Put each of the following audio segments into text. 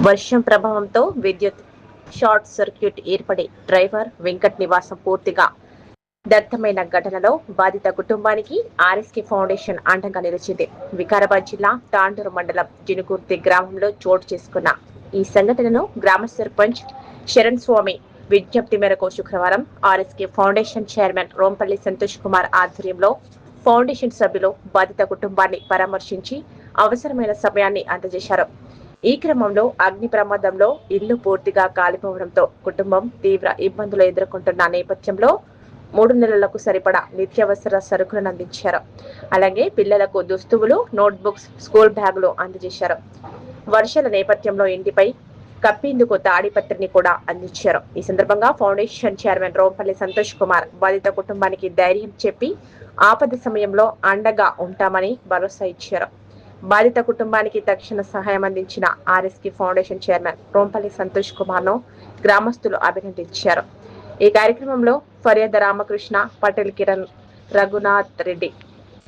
వర్షం ప్రభావంతో విద్యుత్ షార్ట్ సర్క్యూట్ ఏర్పడి డ్రైవర్ వెంకట్ నివాసం పూర్తిగా దగ్ధమైన ఘటనలో బాధిత కుటుంబానికి ఆర్ఎస్కే ఫౌండేషన్ అండగా నిలిచింది. వికారాబాద్ జిల్లా తాండూరు మండలం జినుగుర్తి గ్రామంలో చోటు చేసుకున్న ఈ సంఘటనను గ్రామ సర్పంచ్ శరణ్ స్వామి విజ్ఞప్తి మేరకు శుక్రవారం RSK foundation chairman Rompalli Santosh Kumar ఆధ్వర్యంలో ఫౌండేషన్ సభ్యులు బాధిత కుటుంబాన్ని పరామర్శించి అవసరమైన సమయాన్ని అందజేశారు. ఈ క్రమంలో అగ్ని ప్రమాదంలో ఇల్లు పూర్తిగా కాలిపోవడంతో కుటుంబం తీవ్ర ఇబ్బందులు ఎదుర్కొంటున్న నేపథ్యంలో 3 నెలలకు సరిపడా నిత్యావసర సరుకులను అందించారు. అలాగే పిల్లలకు దుస్తువులు, నోట్బుక్స్, స్కూల్ బ్యాగులు అందజేశారు. వర్షాల నేపథ్యంలో ఇంటిపై కప్పేందుకు తాడిపత్రిని కూడా అందించారు. ఈ సందర్భంగా ఫౌండేషన్ చైర్మన్ రోంపల్లి సంతోష్ కుమార్ బాధిత కుటుంబానికి ధైర్యం చెప్పి ఆపద సమయంలో అండగా ఉంటామని భరోసా ఇచ్చారు. బాధిత కుటుంబానికి తక్షణ సహాయం అందించిన RSK foundation chairman Rompalli Santosh Kumar ను గ్రామస్తులు అభినందించారు. ఈ కార్యక్రమంలో ఫర్యాద రామకృష్ణ, పటేల్ కిరణ్, రఘునాథ్ రెడ్డి,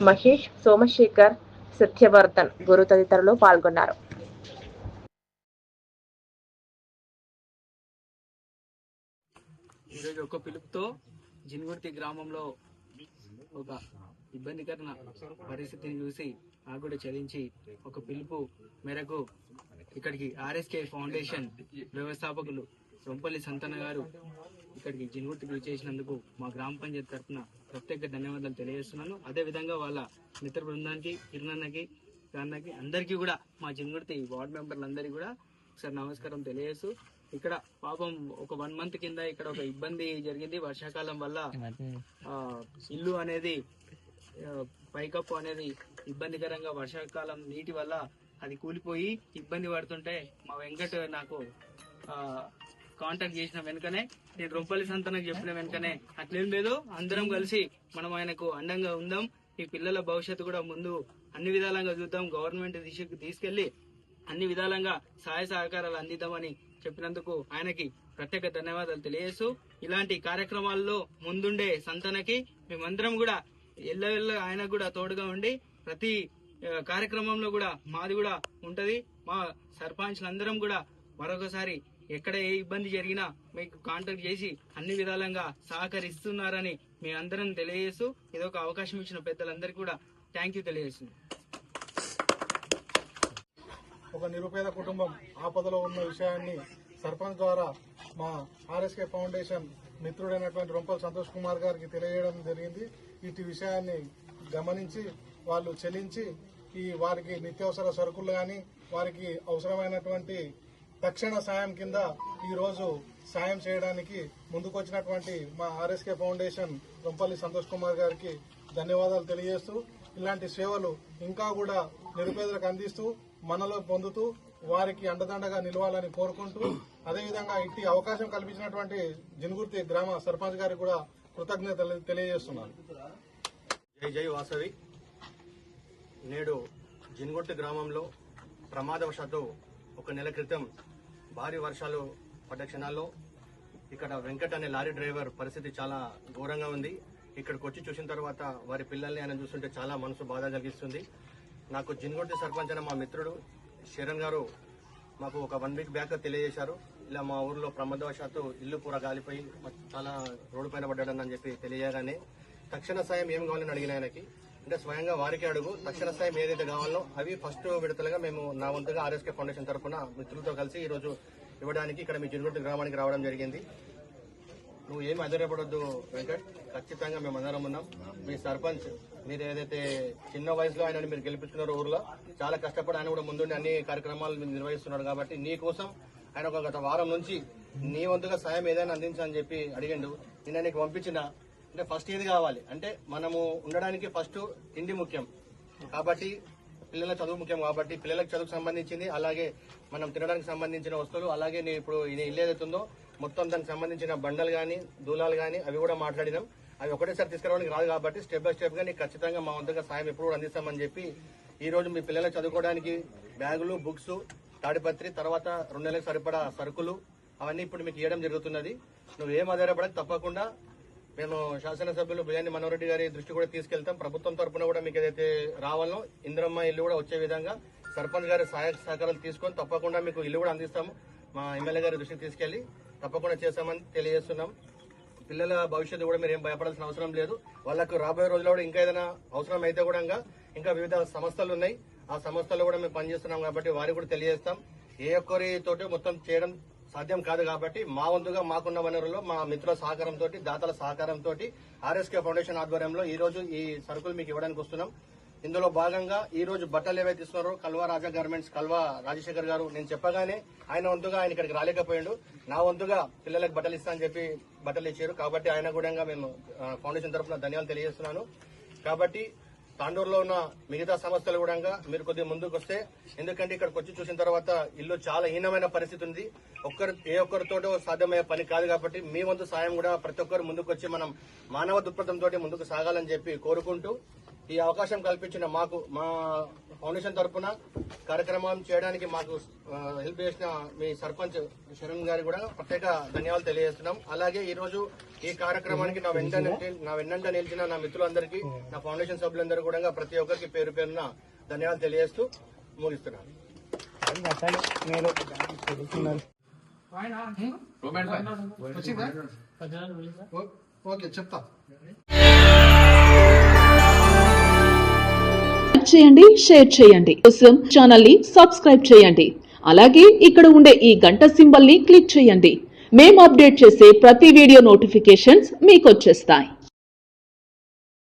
మహేష్, సోమశేఖర్, సత్యవర్ధన్, గురు తదితరులు పాల్గొన్నారు. ఈరోజు ఒక పిలుపుతో జినుగుర్తి గ్రామంలో ఒక ఇబ్బందికరమైన పరిస్థితిని చూసి నాకు కూడా చలించి ఒక పిలుపు మేరకు ఇక్కడికి ఆర్ఎస్కే ఫౌండేషన్ వ్యవస్థాపకులు రొంపల్లి సంతన్న గారు ఇక్కడికి జినుగుర్తికి చేసినందుకు మా గ్రామ పంచాయతీ తరఫున ప్రత్యేక ధన్యవాదాలు తెలియజేస్తున్నాను. అదేవిధంగా వాళ్ళ మిత్ర బృందానికి, కిరణన్నకి, అన్నకి అందరికీ కూడా మా జినుగుర్తి వార్డు మెంబర్లందరికీ కూడా ఒకసారి నమస్కారం తెలియజేస్తూ, ఇక్కడ పాపం ఒక 1 మంత్ కింద ఇక్కడ ఒక ఇబ్బంది జరిగింది. వర్షాకాలం వల్ల ఇల్లు అనేది పైకప్పు అనేది ఇబ్బందికరంగా వర్షాకాలం నీటి వల్ల అది కూలిపోయి ఇబ్బంది పడుతుంటే మా వెంకట్ నాకు కాంటాక్ట్ చేసిన వెనుకనే నేను రొంపల్లి సంతనకు చెప్పిన వెనుకనే అట్లేం లేదు, అందరం కలిసి మనం ఆయనకు అండంగా ఉందాం, ఈ పిల్లల భవిష్యత్తు కూడా ముందు అన్ని విధాలంగా చూద్దాం, గవర్నమెంట్ దిశకు తీసుకెళ్లి అన్ని విధాలంగా సహాయ సహకారాలు అందిద్దామని చెప్పినందుకు ఆయనకి ప్రత్యేక ధన్యవాదాలు తెలియజేస్తూ, ఇలాంటి కార్యక్రమాల్లో ముందుండే సంతనకి మేమందరం కూడా ఎల్లవెల్ల ఆయనకు కూడా తోడుగా ఉండి ప్రతి కార్యక్రమంలో కూడా మాది కూడా ఉంటది. మా సర్పంచ్లందరం కూడా మరొకసారి ఎక్కడ ఏ ఇబ్బంది జరిగినా మీకు కాంటాక్ట్ చేసి అన్ని విధాలంగా సహకరిస్తున్నారని మీ అందరం తెలియజేస్తూ, ఇదొక అవకాశం ఇచ్చిన పెద్దలందరికీ కూడా థ్యాంక్ యూ తెలియజేస్తుంది. ఒక నిరుపేద కుటుంబం ఆపదలో ఉన్న విషయాన్ని సర్పంచ్ ద్వారా మా ఆర్ఎస్కే ఫౌండేషన్ మిత్రుడైనటువంటి రొంపల్లి సంతోష్ కుమార్ గారికి తెలియజేయడం జరిగింది. ఇటు విషయాన్ని గమనించి వాళ్ళు చెల్లించి వారికి నిత్యావసర సరుకులు కానీ వారికి అవసరమైనటువంటి తక్షణ సాయం కింద ఈరోజు సాయం చేయడానికి ముందుకొచ్చినటువంటి మా ఆర్ఎస్కే ఫౌండేషన్ రొంపల్లి సంతోష్ కుమార్ గారికి ధన్యవాదాలు తెలియజేస్తూ, ఇలాంటి సేవలు ఇంకా కూడా నిరుపేదలకు అందిస్తూ మనలో పొందుతూ వారికి అండదండగా నిలవాలని కోరుకుంటూ, అదేవిధంగా ఇట్టి అవకాశం కల్పించినటువంటి జినుగుర్తి గ్రామ సర్పంచ్ గారికి కూడా కృతజ్ఞతలు తెలియజేస్తున్నాను. జై జై వాసవి. నేడు జినుగుర్తి గ్రామంలో ప్రమాదవశాత్తు 1 నెల క్రితం భారీ వర్షాలు పడ్డ క్షణాల్లో ఇక్కడ వెంకట్ అనే లారీ డ్రైవర్ పరిస్థితి చాలా ఘోరంగా ఉంది. ఇక్కడికి వచ్చి చూసిన తర్వాత వారి పిల్లల్ని ఆయన చూస్తుంటే చాలా మనసు బాధ కలిగిస్తుంది. నాకు జినుగుర్తి సర్పంచ్ అనే మా మిత్రుడు శరణ్ గారు మాకు ఒక 1 వీక్ బ్యాక్ తెలియజేశారు. ఇలా మా ఊర్లో ప్రమాదవశాత్తు ఇల్లు పూర గాలిపోయి చాలా రోడ్డు పైన పడ్డాడని చెప్పి తెలియగానే తక్షణ సాయం ఏం కావాలని అడిగిన ఆయనకి, అంటే స్వయంగా వారికి అడుగు తక్షణ సాయం ఏదైతే కావాలో అవి ఫస్ట్ విడతలుగా మేము నా వంతుగా ఆర్ఎస్కే ఫౌండేషన్ తరఫున మిత్రులతో కలిసి ఈరోజు ఇవ్వడానికి ఇక్కడ మీ జినుగుర్తి గ్రామానికి రావడం జరిగింది. నువ్వు ఏమి ఆశ్చర్యపడొద్దు వెంకట్, ఖచ్చితంగా మేము అందరం ఉన్నాం. మీ సర్పంచ్ మీరు ఏదైతే చిన్న వయసులో ఆయన మీరు గెలిపించుకున్నారో ఊర్లో చాలా కష్టపడి ఆయన కూడా ముందుండి అన్ని కార్యక్రమాలు నిర్వహిస్తున్నాడు కాబట్టి నీ కోసం ఆయన ఒక గత వారం నుంచి నీ వంతుగా సాయం ఏదైనా అందించని చెప్పి అడిగిండు. నిన్న నీకు పంపించిన అంటే ఫస్ట్ ఏది కావాలి అంటే మనము ఉండడానికి ఫస్ట్ తిండి ముఖ్యం కాబట్టి పిల్లల చదువు ముఖ్యం కాబట్టి పిల్లలకు చదువుకు సంబంధించింది, అలాగే మనం తినడానికి సంబంధించిన వస్తువులు, అలాగే ఇప్పుడు ఇల్లు ఏదైతుందో మొత్తం దానికి సంబంధించిన బండలు కానీ దూలాలు కానీ అవి కూడా మాట్లాడినాం. అవి ఒకటేసారి తీసుకురావడానికి రాదు కాబట్టి స్టెప్ బై స్టెప్ గా నీకు ఖచ్చితంగా మా వంతుగా సాయం ఎప్పుడు కూడా అందిస్తామని చెప్పి ఈ రోజు మీ పిల్లలకు చదువుకోవడానికి బ్యాగులు, బుక్స్, తాడిపత్రి, తర్వాత 2 నెలలకు సరిపడా సరుకులు అవన్నీ ఇప్పుడు మీకు ఇవ్వడం జరుగుతున్నది. నువ్వు ఏం ఆధారపడక తప్పకుండా మేము శాసనసభ్యులు బియ్యాని మనోహర్ రెడ్డి గారి దృష్టి కూడా తీసుకెళ్తాం. ప్రభుత్వం తరఫున కూడా మీకు ఏదైతే రావాలో ఇందిరమ్మ ఇల్లు కూడా వచ్చే విధంగా సర్పంచ్ గారి సహాయ సహకారాలు తీసుకొని తప్పకుండా మీకు ఇల్లు కూడా అందిస్తాము. మా ఎమ్మెల్యే గారి దృష్టికి తీసుకెళ్లి తప్పకుండా చేస్తామని తెలియజేస్తున్నాం. పిల్లల భవిష్యత్తు కూడా మీరు ఏం భయపడాల్సిన అవసరం లేదు. వాళ్ళకు రాబోయే రోజుల్లో కూడా ఇంకా ఏదైనా అవసరం అయితే కూడా ఇంకా వివిధ సంస్థలు ఉన్నాయి. ఆ సంస్థల్లో కూడా మేము పనిచేస్తున్నాం కాబట్టి వారికి కూడా తెలియజేస్తాం. ఏ ఒక్కరితోటి మొత్తం చేయడం సాధ్యం కాదు కాబట్టి మా వంతుగా మాకున్న వనరుల్లో మా మిత్రుల సహకారంతో, దాతల సహకారంతో ఆర్ఎస్కే ఫౌండేషన్ ఆధ్వర్యంలో ఈ రోజు ఈ సరుకులు మీకు ఇవ్వడానికి వస్తున్నాం. ఇందులో భాగంగా ఈ రోజు బట్టలు ఏవైతే ఇస్తున్నారో కల్వా రాజా గార్మెంట్స్, కల్వా రాజశేఖర్ గారు నేను చెప్పగానే ఆయన వంతుగా ఆయన ఇక్కడికి రాలేకపోయాడు. నా వంతుగా పిల్లలకు బట్టలు ఇస్తా అని చెప్పి బట్టలు ఇచ్చారు. కాబట్టి ఆయన కూడా మేము ఫౌండేషన్ తరఫున ధన్యవాదాలు తెలియజేస్తున్నాను. కాబట్టి తాండూరులో ఉన్న మిగతా సంస్థలు కూడా మీరు కొద్దిగా ముందుకు వస్తే, ఎందుకంటే ఇక్కడికి వచ్చి చూసిన తర్వాత ఇల్లు చాలా హీనమైన పరిస్థితి ఉంది. ఏ ఒక్కరితోటో సాధ్యమయ్యే పని కాదు కాబట్టి మీ వంతు సాయం కూడా ప్రతి ఒక్కరు ముందుకు వచ్చి మనం మానవ దృక్పథంతో ముందుకు సాగాలని చెప్పి కోరుకుంటూ, ఈ అవకాశం కల్పించిన మాకు మా ఫౌండేషన్ తరఫున కార్యక్రమం చేయడానికి మాకు హెల్ప్ చేసిన మీ సర్పంచ్ శరణ్ గారికి కూడా ప్రత్యేక ధన్యవాదాలు తెలియజేస్తున్నాం. అలాగే ఈ రోజు ఈ కార్యక్రమానికి నా వెన్నంట నిలిచిన నా మిత్రులందరికీ, నా ఫౌండేషన్ సభ్యులందరూ కూడా ప్రతి ఒక్కరికి పేరు పేరున ధన్యవాదాలు తెలియజేస్తూ ముగిస్తున్నాను. ఓకే, చెప్తా. చేయండి, షేర్ చేయండి. కోసం ఛానల్ ని సబ్స్క్రైబ్ చేయండి. అలాగే ఇక్కడ ఉండే ఈ గంట సింబల్ ని క్లిక్ చేయండి. మేము అప్డేట్ చేసే ప్రతి వీడియో నోటిఫికేషన్స్ మీకు వచ్చేస్తాయి.